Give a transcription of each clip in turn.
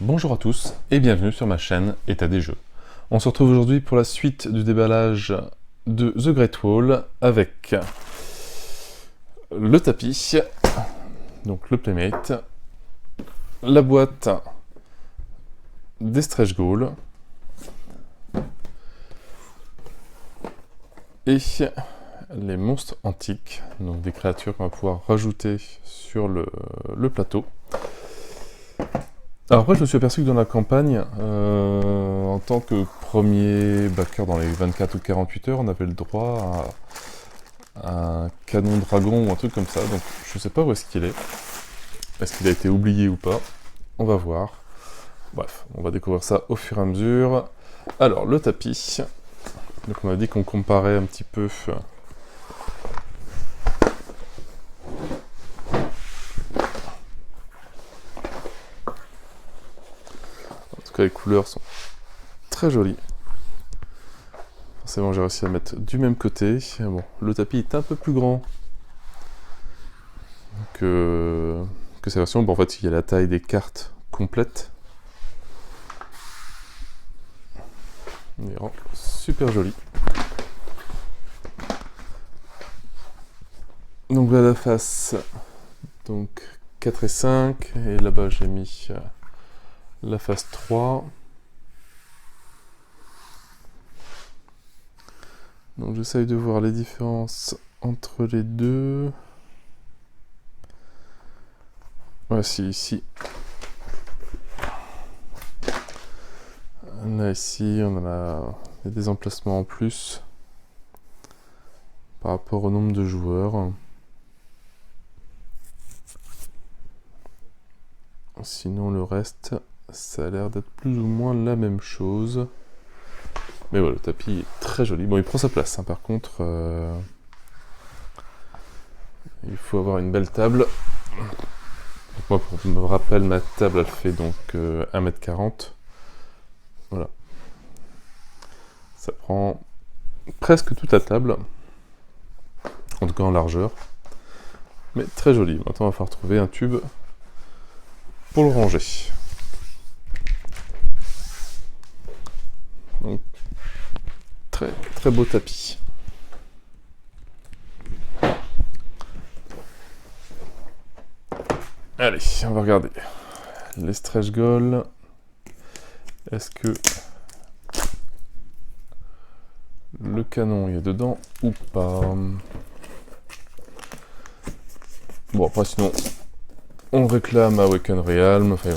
Bonjour à tous et bienvenue sur ma chaîne État des jeux. On se retrouve aujourd'hui pour la suite du déballage de The Great Wall avec le tapis, donc le Playmate, la boîte des Stretch Goals et les monstres antiques, donc des créatures qu'on va pouvoir rajouter sur le plateau. Alors après, je me suis aperçu que dans la campagne, en tant que premier backer dans les 24 ou 48 heures, on avait le droit à un canon dragon ou un truc comme ça. Donc je sais pas où est-ce qu'il est. Est-ce qu'il a été oublié ou pas? On va voir. Bref, on va découvrir ça au fur et à mesure. Alors, le tapis. Donc on a dit qu'on comparait un petit peu... En tout cas, les couleurs sont très jolies. Forcément, j'ai réussi à mettre du même côté. Bon, le tapis est un peu plus grand que ces versions. Bon, en fait, il y a la taille des cartes complètes. Il est vraiment super joli. Donc là, la face, donc 4 et 5. Et là-bas, j'ai mis la face 3. Donc j'essaye de voir les différences entre les deux. Voici ici. Là, ici, on a des emplacements en plus par rapport au nombre de joueurs. Sinon, le reste, ça a l'air d'être plus ou moins la même chose. Mais voilà, le tapis est très joli. Bon, il prend sa place, hein, par contre. Il faut avoir une belle table. Donc moi, pour me rappel, ma table, elle fait donc 1m40. Voilà. Ça prend presque toute la table. En tout cas en largeur. Mais très joli. Maintenant, on va falloir trouver un tube pour le ranger. Donc, très très beau tapis. Allez, on va regarder. Les stretch goals. Est-ce que le canon est dedans ou pas? Bon, après, sinon, on réclame à Awaken Realm. Enfin,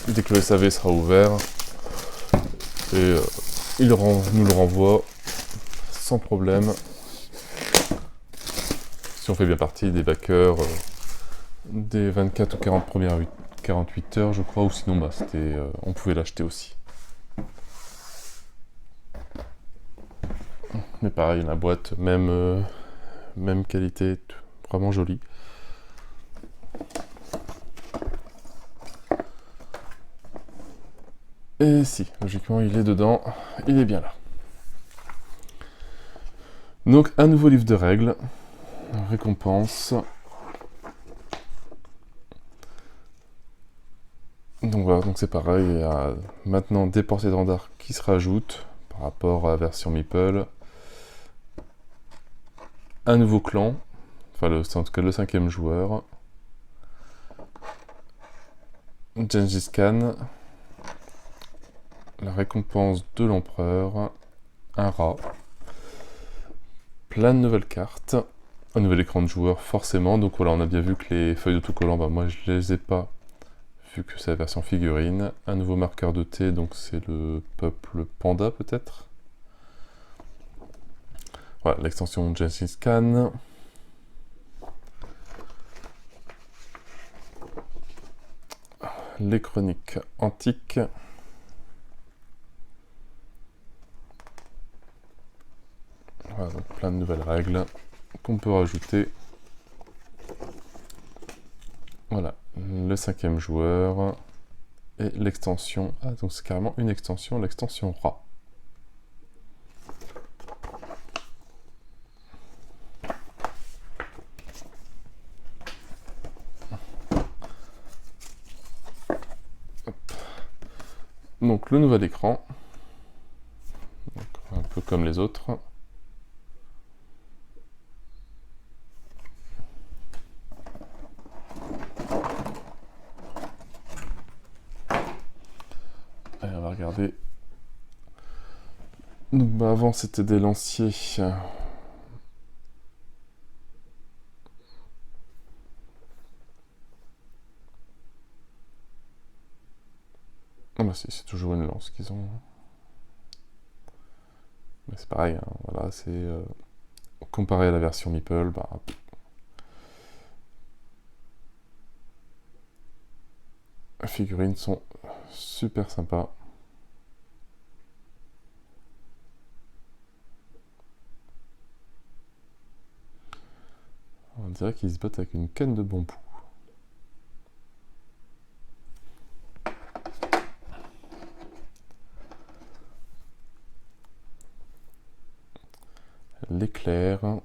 dès que le SAV sera ouvert, et il nous le renvoie sans problème. Si on fait bien partie des backers des 24 ou 48 heures, je crois, ou sinon, bah, on pouvait l'acheter aussi. Mais pareil, la boîte, même qualité, vraiment jolie. Et si, logiquement, il est dedans, il est bien là. Donc, un nouveau livre de règles, récompense. Donc voilà, donc c'est pareil, il y a maintenant des portées d'étendard qui se rajoutent par rapport à la version Meeple. Un nouveau clan, enfin c'est en tout cas le 5e joueur. Gengis Khan. La récompense de l'empereur. Un rat. Plein de nouvelles cartes. Un nouvel écran de joueur forcément, donc voilà, on a bien vu que les feuilles d'autocollant, bah moi je les ai pas, vu que c'est la version figurine. Un nouveau marqueur de thé, donc c'est le peuple panda peut-être. Voilà, l'extension Gengis Khan. Les chroniques antiques. Voilà, donc plein de nouvelles règles qu'on peut rajouter. Voilà, le 5e joueur. Et l'extension. Ah, donc c'est carrément une extension, l'extension rat. Donc le nouvel écran, donc, un peu comme les autres. Allez, on va regarder. Donc bah, avant c'était des lanciers. Ah bah si, c'est toujours une lance qu'ils ont. Mais c'est pareil, hein, voilà, c'est comparé à la version Meeple, bah, les figurines sont super sympas. On dirait qu'ils se battent avec une canne de bambou. L'éclair.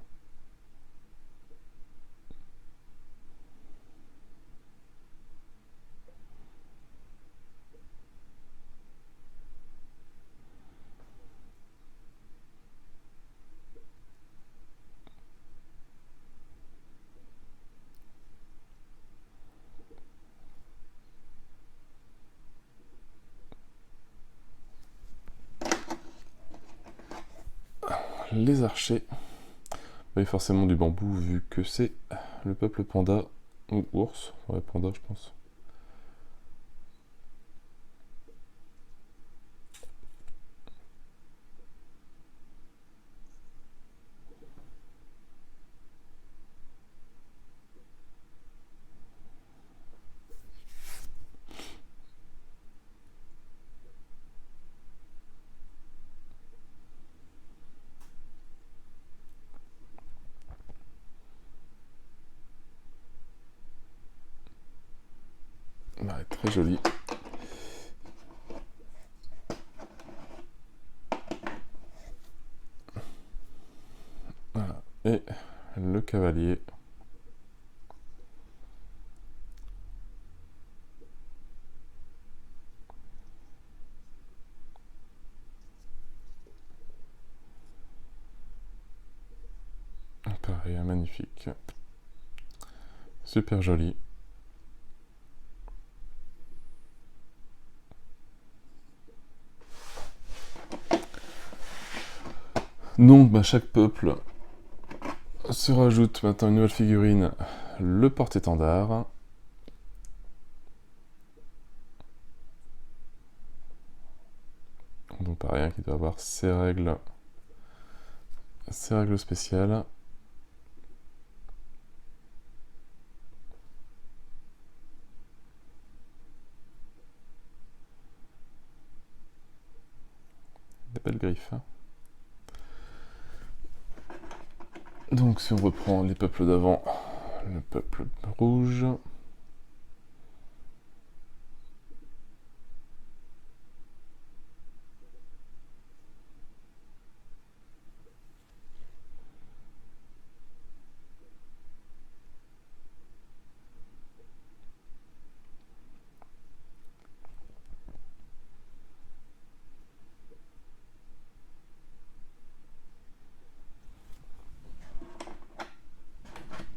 Les archers. Oui, forcément du bambou vu que c'est le peuple panda ou ours. Ouais, panda, je pense. Ouais, très joli. Voilà. Et le cavalier. Pareil, magnifique. Super joli. Donc, bah, chaque peuple se rajoute maintenant une nouvelle figurine, le porte-étendard. Donc pareil, hein, qui doit avoir ses règles spéciales. Des belles griffes. Hein. Donc si on reprend les peuples d'avant, le peuple rouge.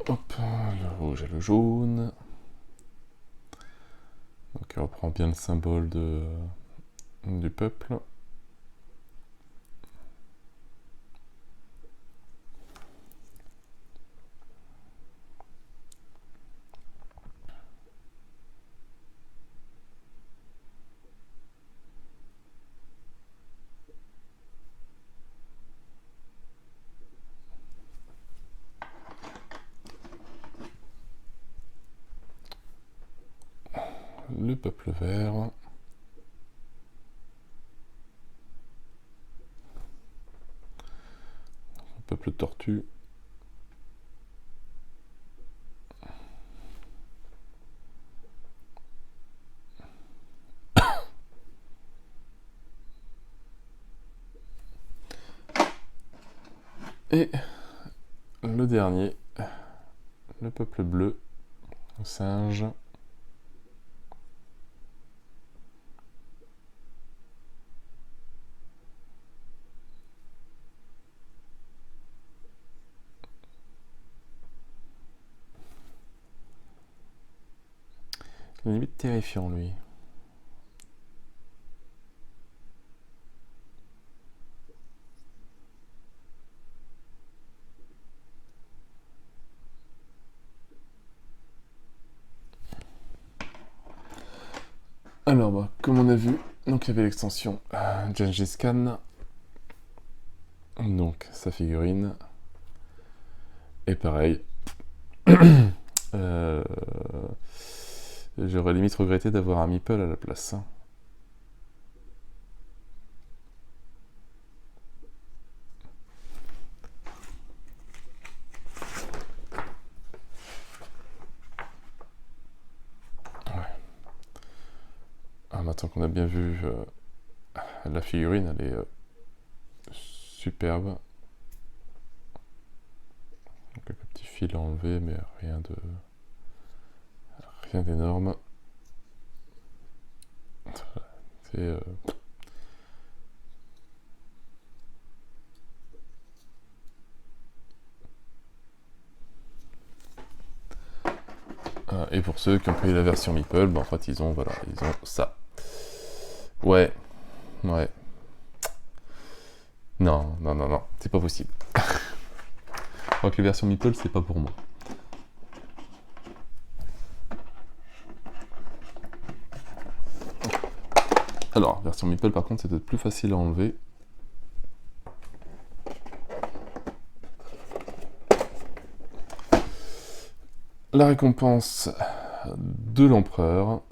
Hop, le rouge et le jaune. Donc il reprend bien le symbole du peuple. Le peuple vert. Le peuple tortue. Et le dernier, le peuple bleu, le singe. limite terrifiant, lui. Alors, bah, comme on a vu, donc il y avait l'extension Gengis Khan, donc sa figurine, et pareil, j'aurais limite regretté d'avoir un meeple à la place. Ah, maintenant qu'on a bien vu la figurine, elle est superbe. Donc, quelques petits fils à enlever, mais rien d'énorme. C'est et pour ceux qui ont pris la version Meeple, bah, en fait ils ont ça. Ouais. Non, c'est pas possible. Je crois que les versions Meeple, c'est pas pour moi. Alors, version Meeple, par contre, c'est peut-être plus facile à enlever. La récompense de l'empereur.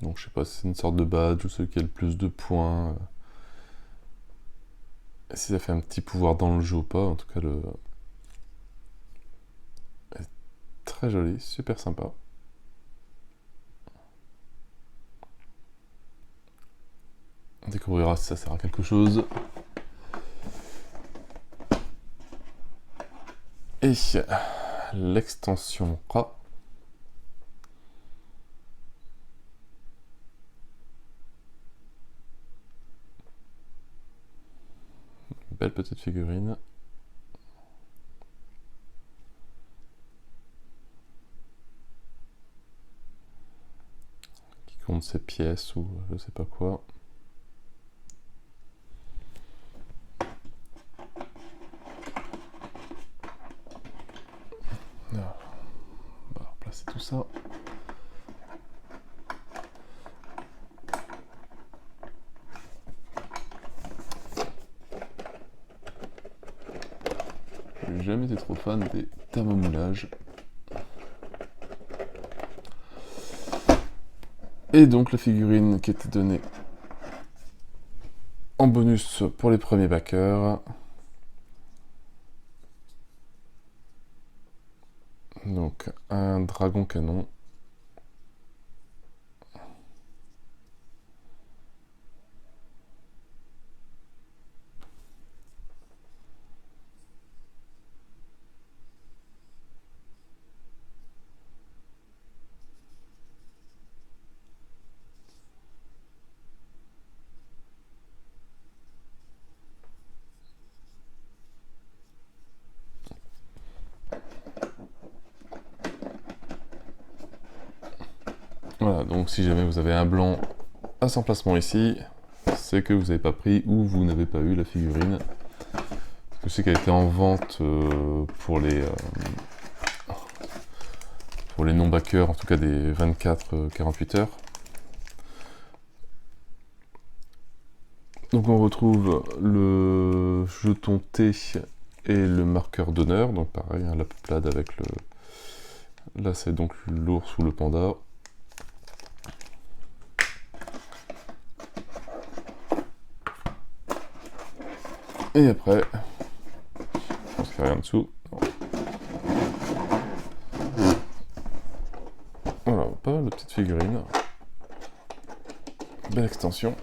Donc, je sais pas si c'est une sorte de badge ou celui qui a le plus de points. Si ça fait un petit pouvoir dans le jeu ou pas, en tout cas, le. Très joli, super sympa. On découvrira si ça sert à quelque chose. Et l'extension Ra. Belle petite figurine. Qui compte ses pièces ou je sais pas quoi. Alors, on va replacer tout ça. J'ai jamais été trop fan des thermomoulages. Et donc la figurine qui était donnée en bonus pour les premiers backers. Donc un dragon canon. Voilà, donc si jamais vous avez un blanc à son placement ici, c'est que vous n'avez pas pris ou vous n'avez pas eu la figurine. Je sais qu'elle était en vente pour les non-backers, en tout cas des 24-48 heures. Donc on retrouve le jeton T et le marqueur d'honneur, donc pareil, hein, la peuplade avec le... Là c'est donc l'ours ou le panda. Et après, je pense qu'il n'y a rien en dessous. Voilà, pas mal de petites figurines. Belle extension.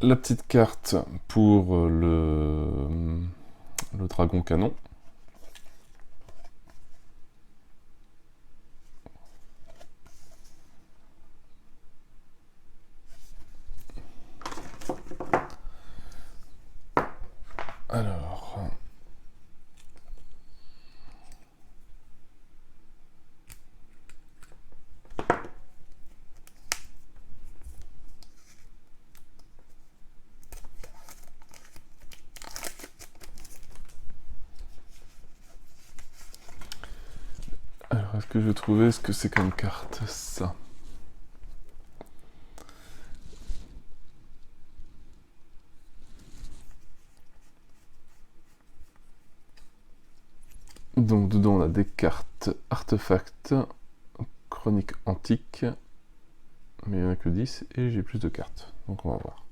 La petite carte pour le dragon canon. Alors, que je vais trouver ce que c'est comme carte, ça. Donc dedans on a des cartes artefacts, chronique antique, mais il n'y en a que 10 et j'ai plus de cartes, donc on va voir.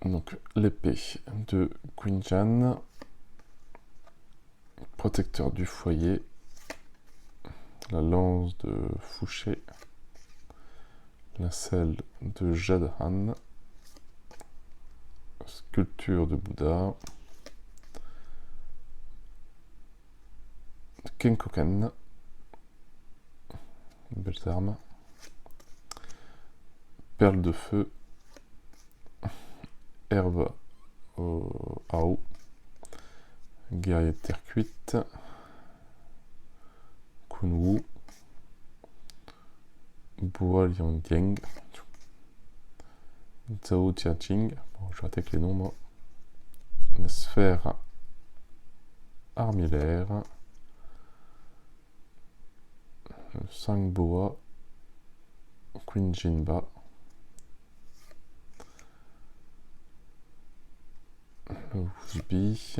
Donc l'épée de Queen Jeanne, protecteur du foyer, la lance de Fouché, la selle de Jadhan, sculpture de Bouddha, Kenkoken, belles armes, perle de feu, herbe au Ao, guerrier de terre cuite, Kunwu, Bois Liandieng, Zhao Jiaqing, bon, je rate avec les noms moi, la sphère armillaire, 5 boas, Queen Jinba, le Wujibi,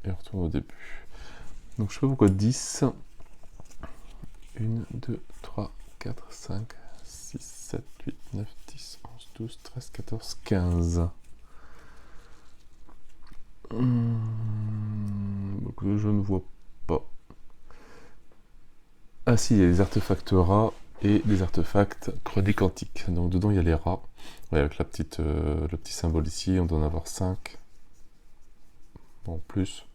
et on retourne au début. Donc je sais pas pourquoi 10. 1, 2, 3, 4, 5, 6, 7, 8, 9, 10, 11, 12, 13, 14, 15. Donc je ne vois pas. Ah si, il y a les artefacts rats et des artefacts chroniques antiques. Donc dedans il y a les rats. Ouais, avec la petite, le petit symbole ici, on doit en avoir 5. Bon, plus.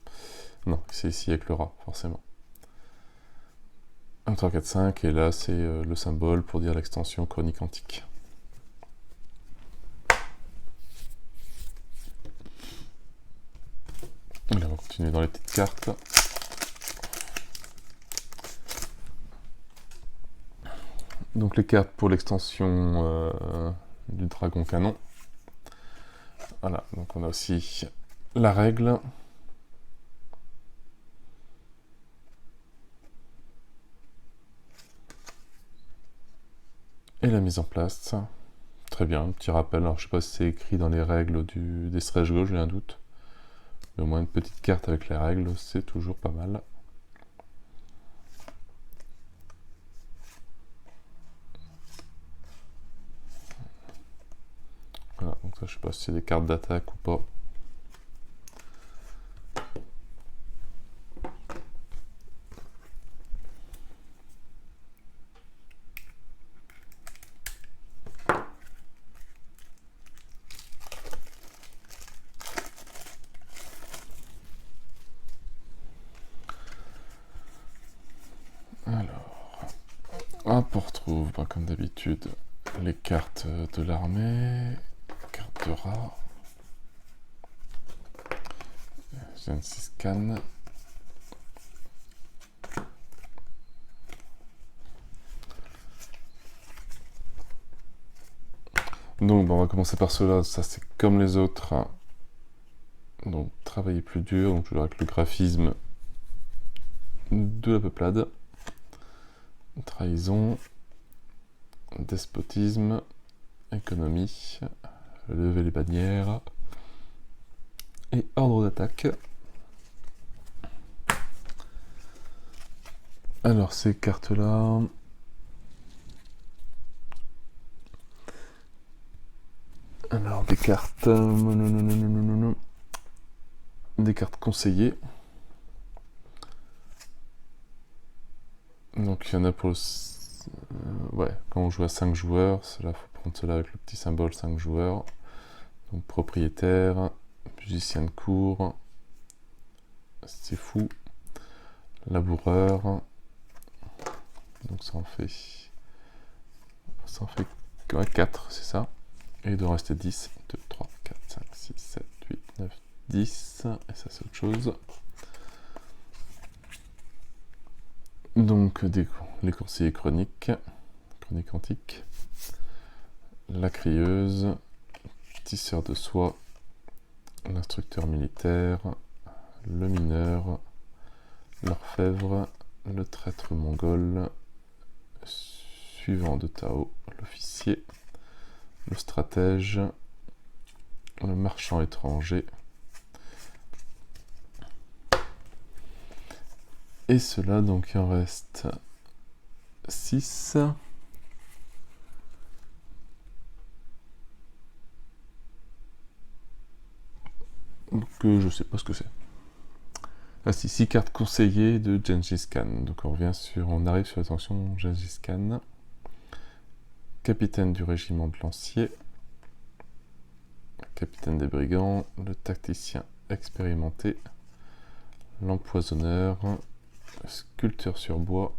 Non, c'est ici avec le rat, forcément. 1, 3, 4, 5, et là c'est le symbole pour dire l'extension chronique antique. Allez, on va continuer dans les petites cartes. Donc les cartes pour l'extension du dragon canon. Voilà, donc on a aussi la règle. Et la mise en place. Très bien, petit rappel. Alors je sais pas si c'est écrit dans les règles des stretch goals, j'ai un doute. Mais au moins une petite carte avec les règles, c'est toujours pas mal. Voilà, donc ça je sais pas si c'est des cartes d'attaque ou pas. Alors, hop, on retrouve, comme d'habitude, les cartes de l'armée, cartes de rat, Gengis Khan, donc on va commencer par cela, ça c'est comme les autres, hein. Donc travailler plus dur, donc toujours avec le graphisme de la peuplade, trahison, despotisme, économie, lever les bannières et ordre d'attaque. Alors ces cartes là, alors des cartes conseillées. Donc il y en a pour ouais, quand on joue à 5 joueurs, cela faut prendre cela avec le petit symbole 5 joueurs. Donc propriétaire, musicien de cour, c'est fou, laboureur. Donc ça en fait 4, c'est ça. Et il doit rester 10, 2, 3, 4, 5, 6, 7, 8, 9, 10. Et ça c'est autre chose. Donc les conseillers chroniques antiques, la crieuse, tisseur de soie, l'instructeur militaire, le mineur, l'orfèvre, le traître mongol, suivant de Tao, l'officier, le stratège, le marchand étranger. Et cela, donc il en reste 6. Que je sais pas ce que c'est. Ah si, 6 cartes conseillées de Gengis Khan. Donc on arrive sur l'attention Gengis Khan. Capitaine du régiment de lanciers. Capitaine des brigands. Le tacticien expérimenté. L'empoisonneur. Sculpteur sur bois.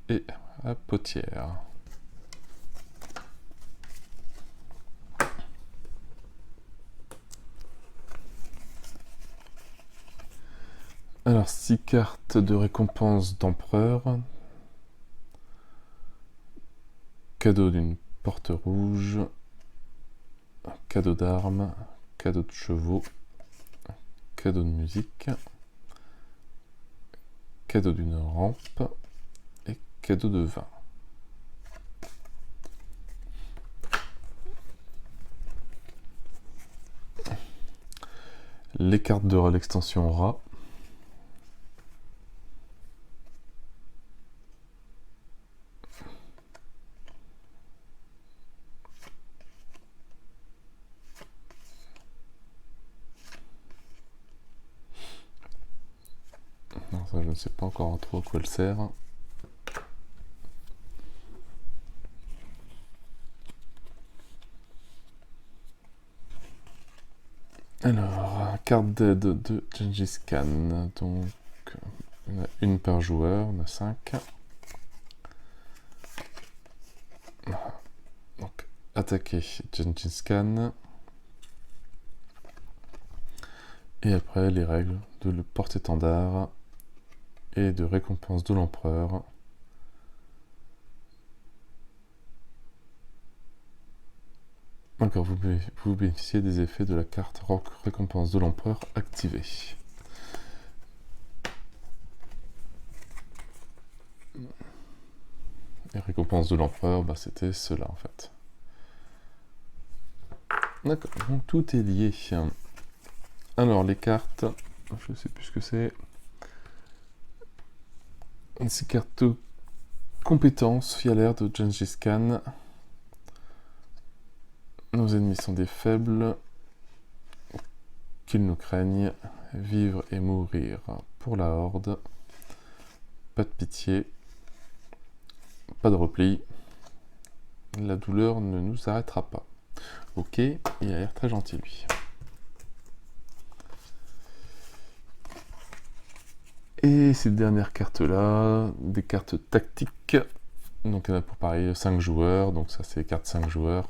Et la potière. Alors, 6 cartes de récompense d'empereur. Cadeau d'une porte rouge. Cadeau d'armes. Cadeau de chevaux. Cadeau de musique. Cadeau d'une rampe. Et cadeau de vin. Les cartes de l'extension rat. Non, ça je ne sais pas encore trop à quoi elle sert. Alors, carte d'aide de Gengis Khan. Donc, il y en a une par joueur, on a 5. Donc, attaquer Gengis Khan. Et après, les règles de le porte-étendard et de récompense de l'empereur. Encore, vous bénéficiez des effets de la carte Rock récompense de l'empereur activée. Les récompenses de l'empereur, bah, c'était cela en fait. D'accord, donc tout est lié. Alors les cartes, je sais plus ce que c'est. Ces cartes compétences fialaires de Gengis Khan. Nos ennemis sont des faibles, qu'ils nous craignent, vivre et mourir pour la horde, pas de pitié, pas de repli, la douleur ne nous arrêtera pas. Ok, il a l'air très gentil lui. Et ces dernières cartes-là, des cartes tactiques, donc il y en a pour pareil 5 joueurs, donc ça c'est les cartes 5 joueurs.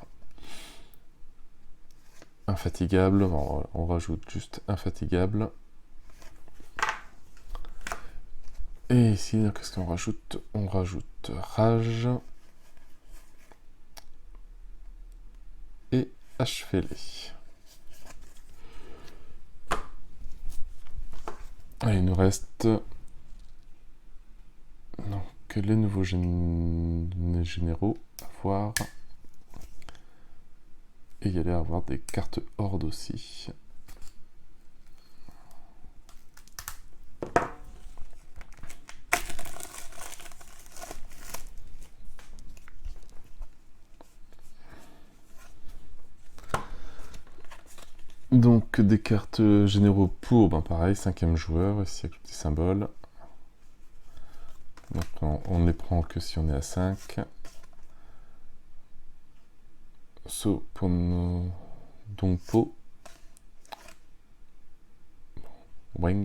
Infatigable, on rajoute juste infatigable. Et ici, qu'est-ce qu'on rajoute? On rajoute rage et achevez-les. Et il nous reste donc les nouveaux généraux à voir. Et il y allait avoir des cartes horde aussi. Donc des cartes généraux pour, ben pareil, 5e joueur, ici avec le petit symbole. Donc on ne les prend que si on est à 5. So pour nos Dongpo. Wen,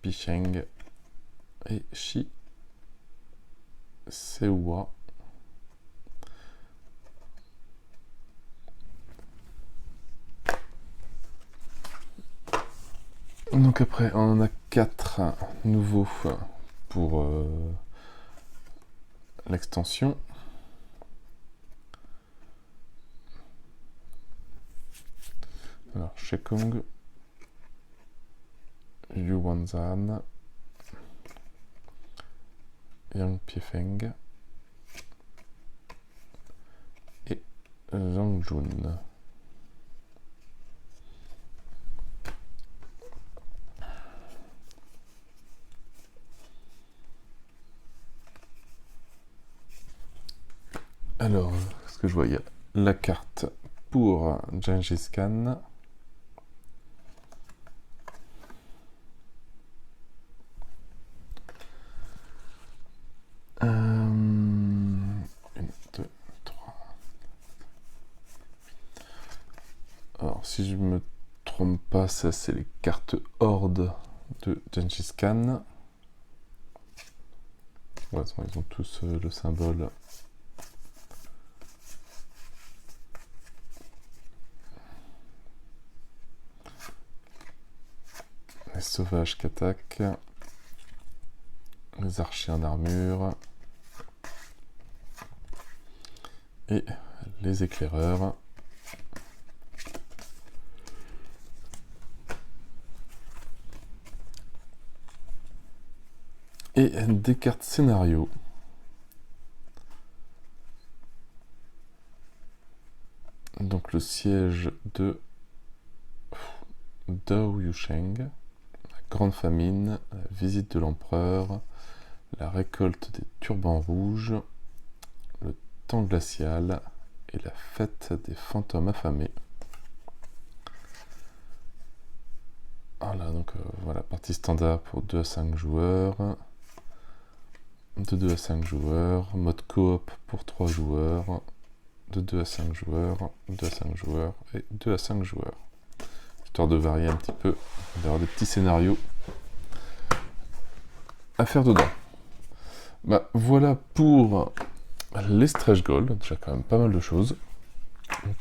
Picheng et Shi Sewa. Donc après, on en a 4 nouveaux pour l'extension. Alors, Shekong, Yuanzhan, Yang Piefeng et Zhang Jun. Alors, ce que je vois, il y a la carte pour Gengis Khan. Une, deux, trois. Alors, si je me trompe pas, ça c'est les cartes Horde de Gengis Khan. Ouais, ils ont tous le symbole. Les sauvages qui attaquent. Les archers en armure. Et les éclaireurs. Et des cartes scénario. Donc le siège de Dao Yusheng, la grande famine, la visite de l'empereur, la récolte des turbans rouges, le temps glacial et la fête des fantômes affamés. Voilà, donc voilà, partie standard pour 2 à 5 joueurs. De 2 à 5 joueurs, mode coop pour 3 joueurs, de 2 à 5 joueurs, 2 à 5 joueurs et 2 à 5 joueurs. Histoire de varier un petit peu, d'avoir des petits scénarios à faire dedans. Bah voilà pour les stretch goals, déjà quand même pas mal de choses,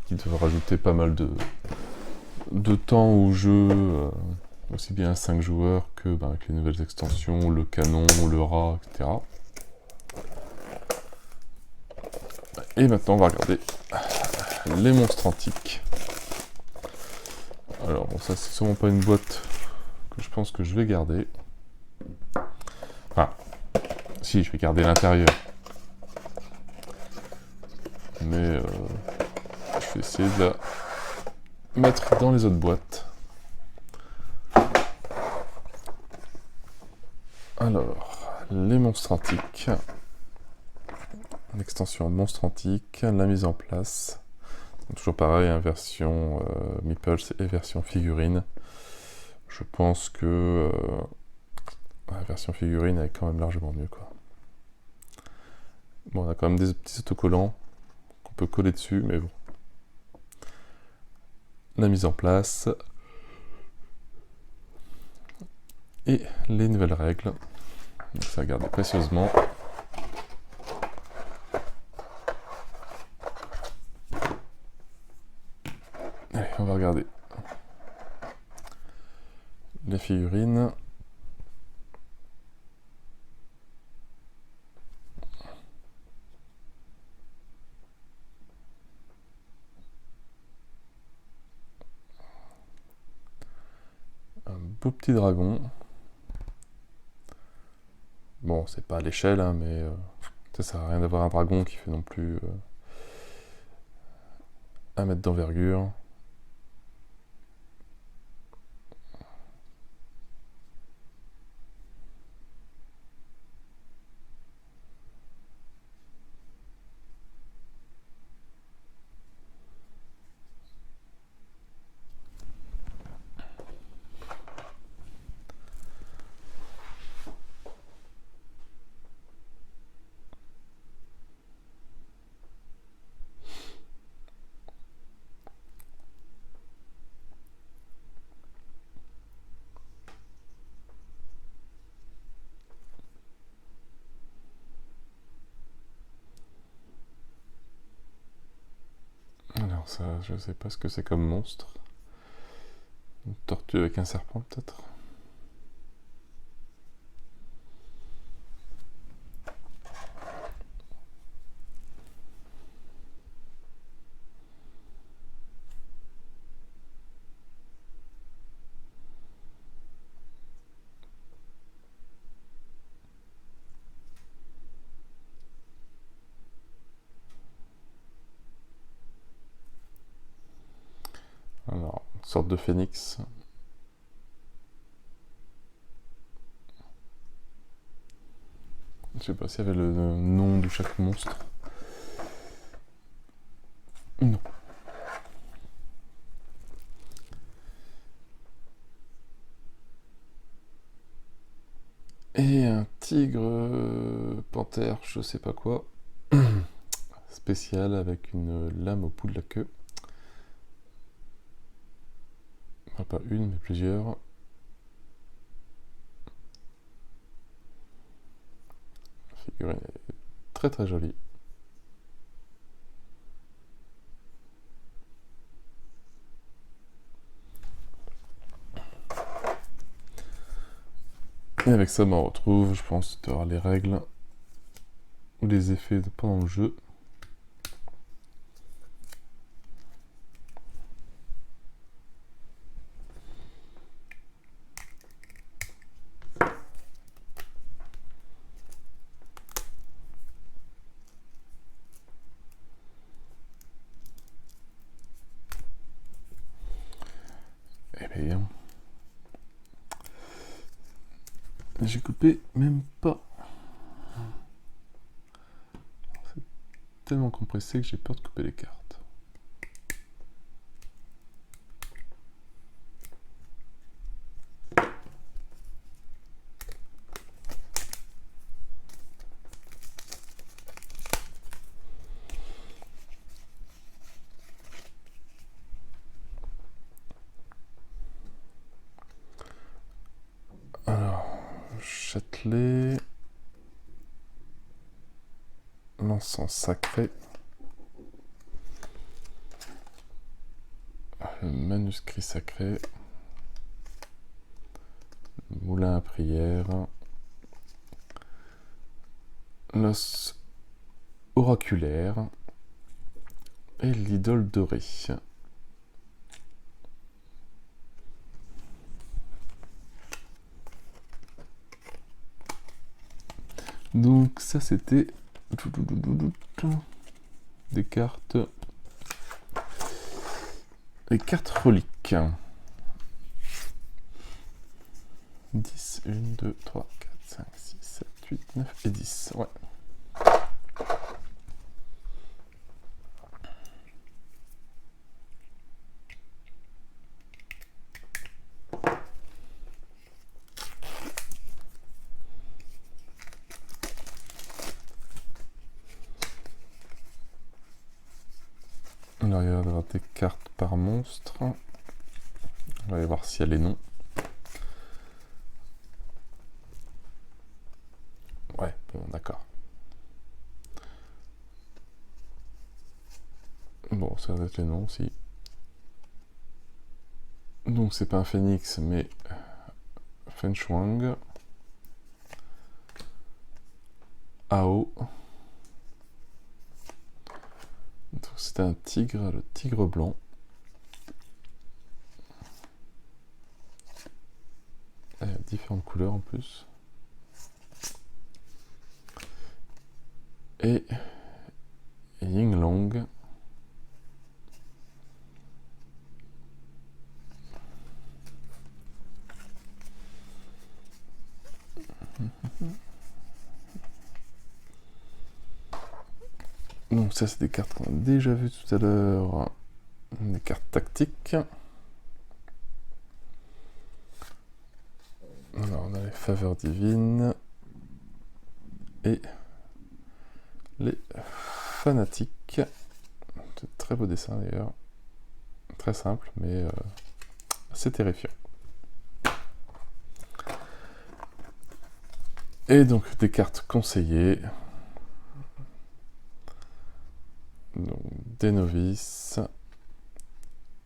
qui doivent rajouter pas mal de temps au jeu, aussi bien à 5 joueurs que avec les nouvelles extensions, le canon, le rat, etc. Et maintenant on va regarder les monstres antiques. Alors bon, ça c'est sûrement pas une boîte que je pense que je vais garder. Enfin, si, je vais garder l'intérieur. Mais je vais essayer de la mettre dans les autres boîtes. Alors, les monstres antiques. L'extension monstre antique, la mise en place. Donc, toujours pareil, hein, version Meeples et version figurine. Je pense que la version figurine est quand même largement mieux, quoi. Bon, on a quand même des petits autocollants qu'on peut coller dessus, mais bon. La mise en place. Et les nouvelles règles. Donc ça, regardez précieusement. Allez, on va regarder les figurines. Un beau petit dragon. Bon, c'est pas à l'échelle, hein, mais ça sert à rien d'avoir un dragon qui fait non plus 1 mètre d'envergure. Alors ça, je sais pas ce que c'est comme monstre. Une tortue avec un serpent peut-être. Une sorte de phénix. Je sais pas s'il y avait le nom de chaque monstre. Non. Et un tigre panthère, je sais pas quoi. Spécial avec une lame au bout de la queue. Enfin, pas une, mais plusieurs. La figurine est très très jolie. Et avec ça, on retrouve, je pense, d'avoir les règles ou les effets pendant le jeu. Eh bien, j'ai coupé même pas. C'est tellement compressé que j'ai peur de couper les cartes. Alors, Châtelet, l'encens sacré, le manuscrit sacré, le moulin à prière, l'os oraculaire et l'idole dorée. Donc ça c'était des cartes, les cartes reliques. 10, 1, 2, 3, 4, 5, 6, 7, 8, 9 et 10. Ouais. Alors, il va y avoir des cartes par monstre. On va aller voir s'il y a les noms. Ouais, bon, d'accord. Bon, ça va être les noms aussi. Donc, c'est pas un phénix, mais Fenchuang, Ao. Donc, c'est un tigre, le tigre blanc. Il y a différentes couleurs en plus. Et Yinglong. Donc ça c'est des cartes qu'on a déjà vues tout à l'heure, des cartes tactiques. Alors on a les faveurs divines et les fanatiques. C'est de très beau dessin d'ailleurs, très simple mais assez terrifiant. Et donc des cartes conseillées. Donc, des novices,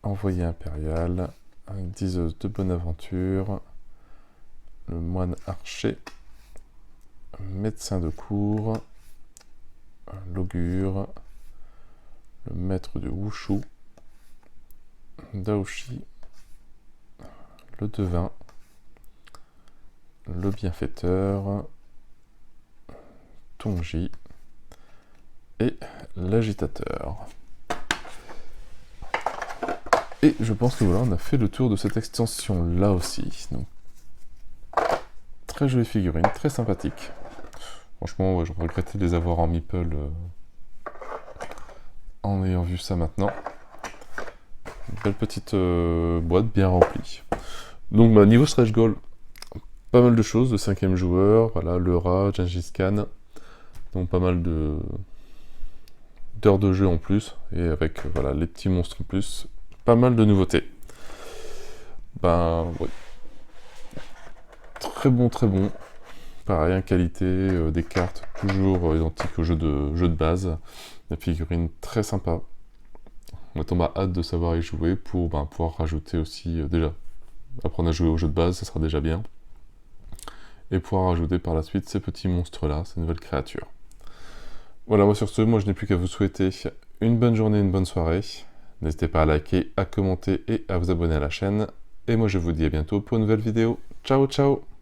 envoyé impérial, diseuse de bonne aventure, le moine archer, médecin de cour, l'augure, le maître du wushu, daoshi, le devin, le bienfaiteur, Tongji et l'agitateur. Et je pense que voilà, on a fait le tour de cette extension là aussi. Donc, très jolie figurine, très sympathique. Franchement, ouais, je regrettais de les avoir en meeple en ayant vu ça maintenant. Une belle petite boîte bien remplie. Donc bah, niveau stretch goal, pas mal de choses, le 5e joueur, voilà, le rat, Gengis Khan, donc pas mal d'heures de jeu en plus, et avec voilà, les petits monstres en plus, pas mal de nouveautés. Ben ouais. Très bon, très bon. Pareil, en qualité, des cartes toujours identiques au jeu de base, des figurines très sympas. On a hâte de savoir y jouer pour pouvoir rajouter aussi, déjà, apprendre à jouer au jeu de base, ça sera déjà bien. Et pouvoir rajouter par la suite ces petits monstres-là, ces nouvelles créatures. Voilà, moi sur ce, moi je n'ai plus qu'à vous souhaiter une bonne journée, une bonne soirée. N'hésitez pas à liker, à commenter et à vous abonner à la chaîne. Et moi je vous dis à bientôt pour une nouvelle vidéo. Ciao, ciao!